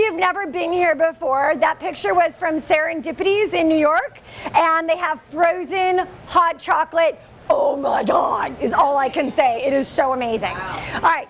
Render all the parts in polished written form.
you have never been here before, that picture was from Serendipity's in New York, and they have frozen hot chocolate. Oh my God, is all I can say. It is so amazing. Wow. All right.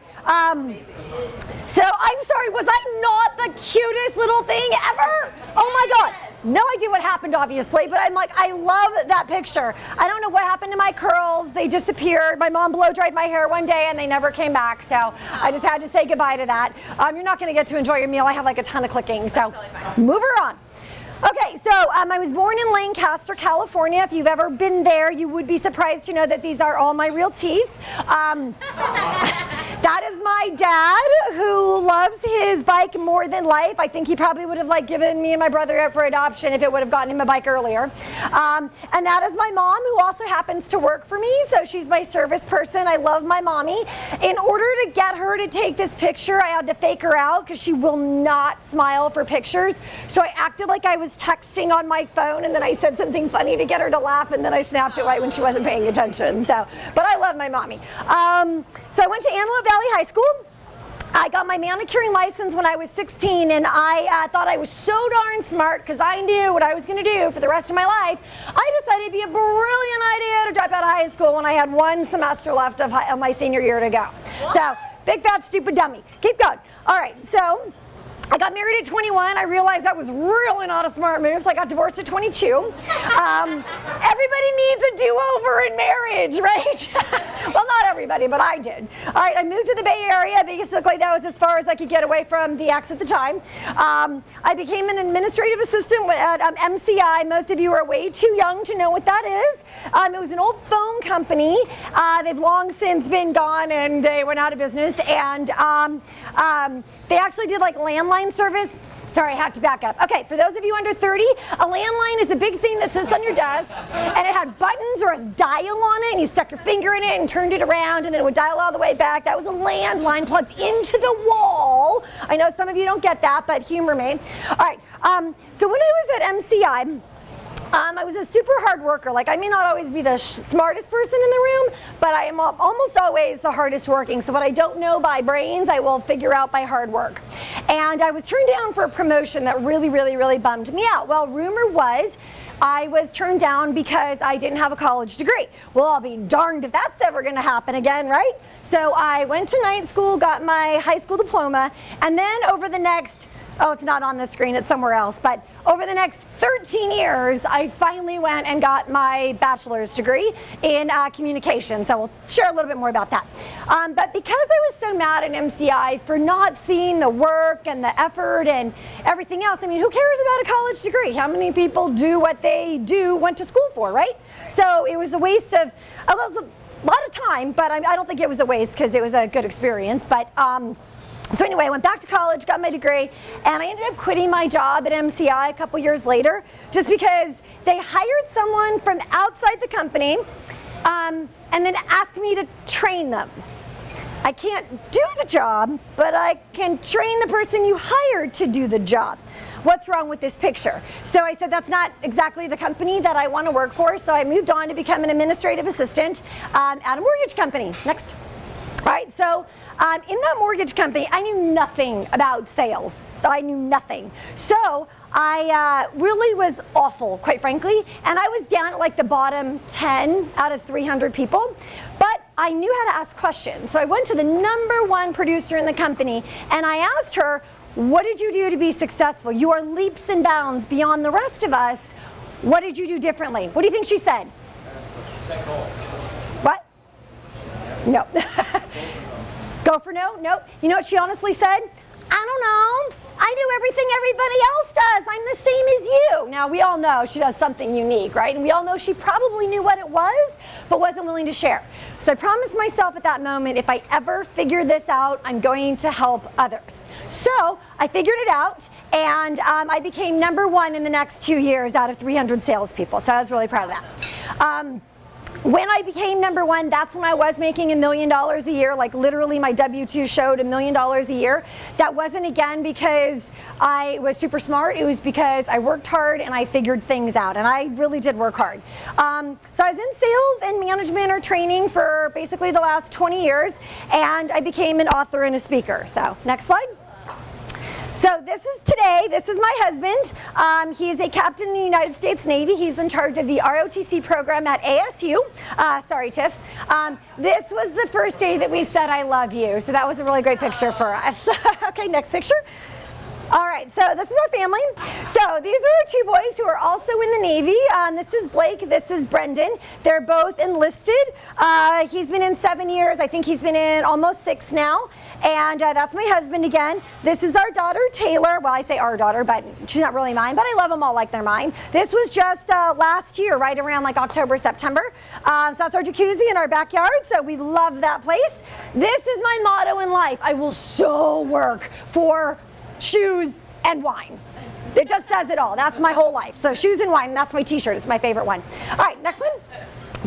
So I'm sorry, was I not the cutest little thing ever? Oh my God. No idea what happened, obviously, but I'm like, I love that picture. I don't know what happened to my curls. They disappeared. My mom blow dried my hair one day and they never came back. So I just had to say goodbye to that. You're not going to get to enjoy your meal. I have like a ton of clicking. So move her on. Okay, so I was born in Lancaster, California. If you've ever been there, you would be surprised to know that these are all my real teeth. That is my dad, who loves his bike more than life. I think he probably would have given me and my brother up for adoption if it would have gotten him a bike earlier. And that is my mom, who also happens to work for me, so she's my service person. I love my mommy. In order to get her to take this picture, I had to fake her out because she will not smile for pictures. So I acted like I was texting on my phone, and then I said something funny to get her to laugh, and then I snapped it right when she wasn't paying attention. So, but I love my mommy. So I went to Antelope Valley High School. I got my manicuring license when I was 16, and I thought I was so darn smart because I knew what I was going to do for the rest of my life. I decided it'd be a brilliant idea to drop out of high school when I had one semester left of my senior year to go. What? So, big fat stupid dummy. Keep going. All right, so I got married at 21. I realized that was really not a smart move, so I got divorced at 22. Everybody needs a do-over in marriage, right? Well, not everybody, but I did. All right, I moved to the Bay Area. Basically, that was as far as I could get away from the ex at the time. I became an administrative assistant at MCI. Most of you are way too young to know what that is. It was an old phone company. They've long since been gone, and they went out of business. And they actually did landline service. Sorry, I had to back up. Okay, for those of you under 30, a landline is a big thing that sits on your desk, and it had buttons or a dial on it, and you stuck your finger in it and turned it around, and then it would dial all the way back. That was a landline plugged into the wall. I know some of you don't get that, but humor me. All right, so when I was at MCI, I was a super hard worker. I may not always be the smartest person in the room, but I am almost always the hardest working. So what I don't know by brains, I will figure out by hard work. And I was turned down for a promotion that really, really, really bummed me out. Well, rumor was I was turned down because I didn't have a college degree. Well, I'll be darned if that's ever going to happen again, right? So I went to night school, got my high school diploma, and then over the next, it's not on the screen, it's somewhere else, but over the next 13 years, I finally went and got my bachelor's degree in communication. So we'll share a little bit more about that. But because I was so mad at MCI for not seeing the work and the effort and everything else, I mean, who cares about a college degree? How many people do what they went to school for, right? So it was a waste of, a lot of time, but I don't think it was a waste because it was a good experience. But so anyway, I went back to college, got my degree, and I ended up quitting my job at MCI a couple years later just because they hired someone from outside the company and then asked me to train them. I can't do the job, but I can train the person you hired to do the job. What's wrong with this picture? So I said, that's not exactly the company that I want to work for, so I moved on to become an administrative assistant at a mortgage company. Next. All right, so in that mortgage company, I knew nothing about sales. I knew nothing. So I really was awful, quite frankly, and I was down at the bottom 10 out of 300 people, but I knew how to ask questions. So I went to the #1 producer in the company, and I asked her, what did you do to be successful? You are leaps and bounds beyond the rest of us. What did you do differently? What do you think she said? She said goals. What? No. Go for no? Nope. You know what she honestly said? I don't know. I do everything everybody else does. I'm the same as you. Now, we all know she does something unique, right? And we all know she probably knew what it was, but wasn't willing to share. So I promised myself at that moment, if I ever figure this out, I'm going to help others. So I figured it out, and I became #1 in the next 2 years out of 300 salespeople. So I was really proud of that. When I became #1, that's when I was making $1 million a year. Literally my W-2 showed $1 million a year. That wasn't, again, because I was super smart. It was because I worked hard and I figured things out, and I really did work hard. So I was in sales and management or training for basically the last 20 years, and I became an author and a speaker. So next slide. So this is today. This is my husband. He is a captain in the United States Navy. He's in charge of the ROTC program at ASU. Sorry, Tiff. This was the first day that we said I love you. So that was a really great picture for us. Okay, next picture. All right, so this is our family. So these are our two boys who are also in the Navy. This is Blake, this is Brendan. They're both enlisted. He's been in 7 years. I think he's been in almost 6 now. And that's my husband again. This is our daughter, Taylor. Well, I say our daughter, but she's not really mine, but I love them all like they're mine. This was just last year, right around like October, September. So that's our jacuzzi in our backyard, so we love that place. This is my motto in life. I will so work for shoes and wine. It just says it all. That's my whole life. So shoes and wine, that's my t-shirt. It's my favorite one. All right, next one.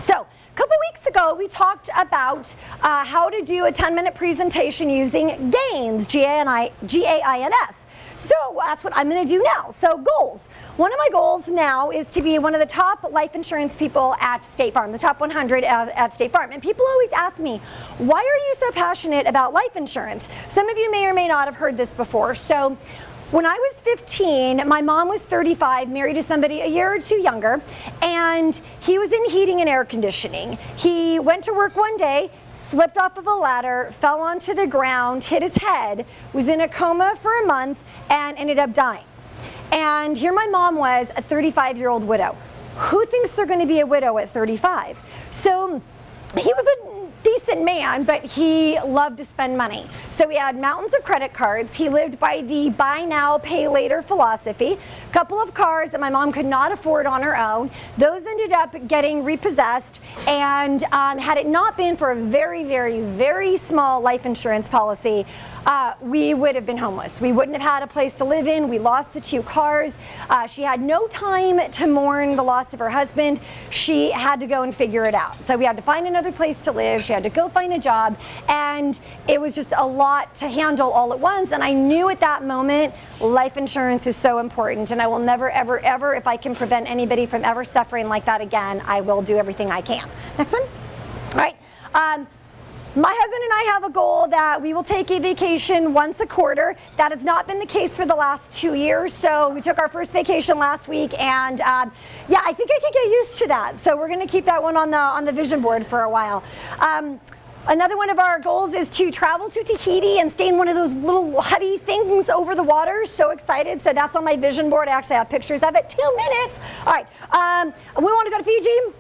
So a couple weeks ago, we talked about how to do a 10-minute presentation using GAINS, G-A-I-N-S. So that's what I'm going to do now. So goals. One of my goals now is to be one of the top life insurance people at State Farm, the top 100 at State Farm. And people always ask me, why are you so passionate about life insurance? Some of you may or may not have heard this before. So when I was 15, my mom was 35, married to somebody a year or two younger, and he was in heating and air conditioning. He went to work one day, slipped off of a ladder, fell onto the ground, hit his head, was in a coma for a month, and ended up dying. And here my mom was, a 35-year-old widow. Who thinks they're going to be a widow at 35? So he was a decent man, but he loved to spend money. So he had mountains of credit cards. He lived by the buy now, pay later philosophy. A couple of cars that my mom could not afford on her own. Those ended up getting repossessed, and had it not been for a very, very, very small life insurance policy, we would have been homeless. We wouldn't have had a place to live in. We lost the 2 cars. She had no time to mourn the loss of her husband. She had to go and figure it out. So we had to find another place to live. She had to go find a job, and it was just a lot to handle all at once. And I knew at that moment, life insurance is so important, and I will never, ever, ever, if I can prevent anybody from ever suffering like that again, I will do everything I can. Next one. All right. My husband and I have a goal that we will take a vacation once a quarter. That has not been the case for the last 2 years. So we took our first vacation last week, and yeah, I think I can get used to that. So we're going to keep that one on the vision board for a while. Another one of our goals is to travel to Tahiti and stay in one of those little hutty things over the water. So excited. So that's on my vision board. I actually have pictures of it. 2 minutes. All right. We want to go to Fiji.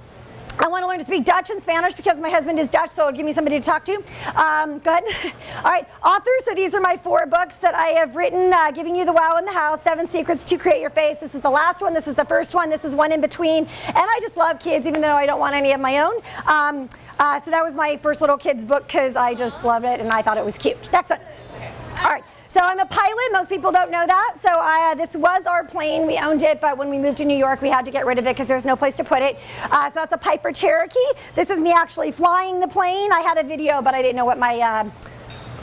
I want to learn to speak Dutch and Spanish because my husband is Dutch, so it'll give me somebody to talk to. Good. All right, authors. So these are my 4 books that I have written, Giving You the Wow in the House, 7 Secrets to Create Your Face. This is the last one. This is the first one. This is one in between. And I just love kids, even though I don't want any of my own. So that was my first little kids book because I just love it and I thought it was cute. Next one. All right. So I'm a pilot. Most people don't know that. So this was our plane. We owned it, but when we moved to New York, we had to get rid of it because there's no place to put it. So that's a Piper Cherokee. This is me actually flying the plane. I had a video, but I didn't know what my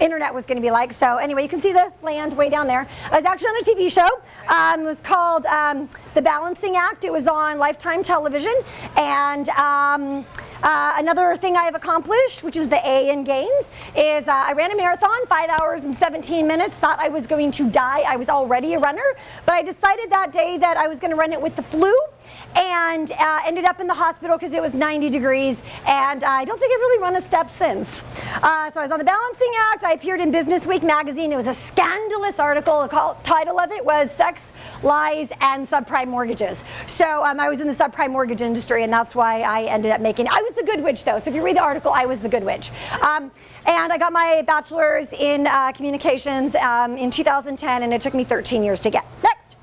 internet was going to be like. So anyway, you can see the land way down there. I was actually on a TV show. It was called The Balancing Act. It was on Lifetime Television. And another thing I have accomplished, which is the A in GAINS, is I ran a marathon, 5 hours and 17 minutes. Thought I was going to die. I was already a runner, but I decided that day that I was going to run it with the flu, and ended up in the hospital because it was 90 degrees, and I don't think I've really run a step since. So I was on the Balancing Act. I appeared in Business Week magazine. It was a scandalous article. The title of it was Sex, Lies, and Subprime Mortgages. So I was in the subprime mortgage industry, and that's why I ended up making it. I was the good witch, though. So if you read the article, I was the good witch. And I got my bachelor's in communications in 2010, and it took me 13 years to get. Next.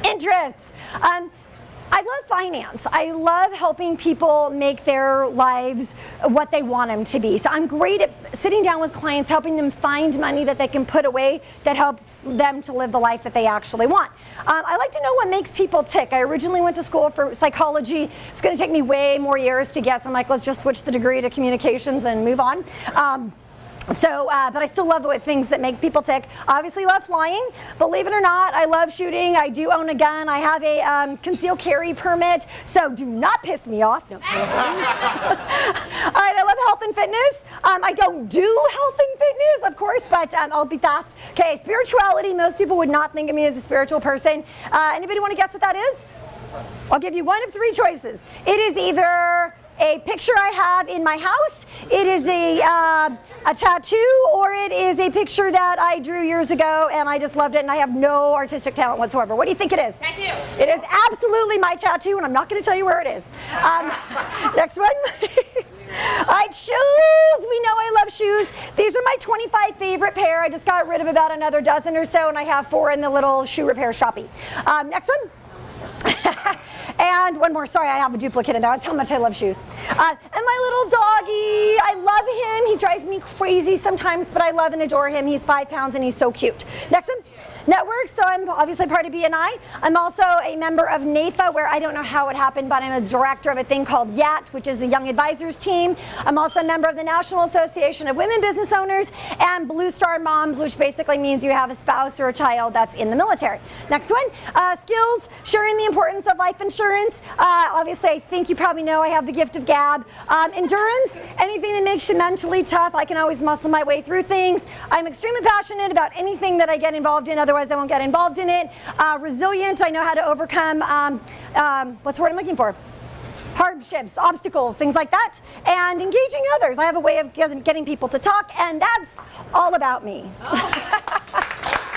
Interests. I love finance. I love helping people make their lives what they want them to be. So I'm great at sitting down with clients, helping them find money that they can put away that helps them to live the life that they actually want. I like to know what makes people tick. I originally went to school for psychology. It's going to take me way more years to get, so I'm like, let's just switch the degree to communications and move on. So, but I still love things that make people tick. Obviously love flying. Believe it or not, I love shooting. I do own a gun. I have a concealed carry permit, so do not piss me off. No. All right, I love health and fitness. I don't do health and fitness, of course, but I'll be fast. Okay, spirituality. Most people would not think of me as a spiritual person. Anybody want to guess what that is? I'll give you one of three choices. It is either a picture I have in my house, it is a tattoo, or it is a picture that I drew years ago and I just loved it and I have no artistic talent whatsoever. What do you think it is? Tattoo. It is absolutely my tattoo, and I'm not going to tell you where it is. Next one. All right, shoes. We know I love shoes. These are my 25 favorite pair. I just got rid of about another dozen or so, and I have 4 in the little shoe repair shoppy. Next one. And one more, sorry, I have a duplicate in there. That's how much I love shoes. And my little doggy, I love him. He drives me crazy sometimes, but I love and adore him. He's 5 pounds and he's so cute. Next one. Network, so I'm obviously part of BNI. I'm also a member of NAFA, where I don't know how it happened, but I'm a director of a thing called YAT, which is the Young Advisors Team. I'm also a member of the National Association of Women Business Owners, and Blue Star Moms, which basically means you have a spouse or a child that's in the military. Next one, skills, sharing the importance of life insurance. Obviously, I think you probably know I have the gift of gab. Endurance, anything that makes you mentally tough. I can always muscle my way through things. I'm extremely passionate about anything that I get involved in, otherwise I won't get involved in it. Resilient, I know how to overcome, what's the word I'm looking for? Hardships, obstacles, things like that. And engaging others. I have a way of getting people to talk, and that's all about me.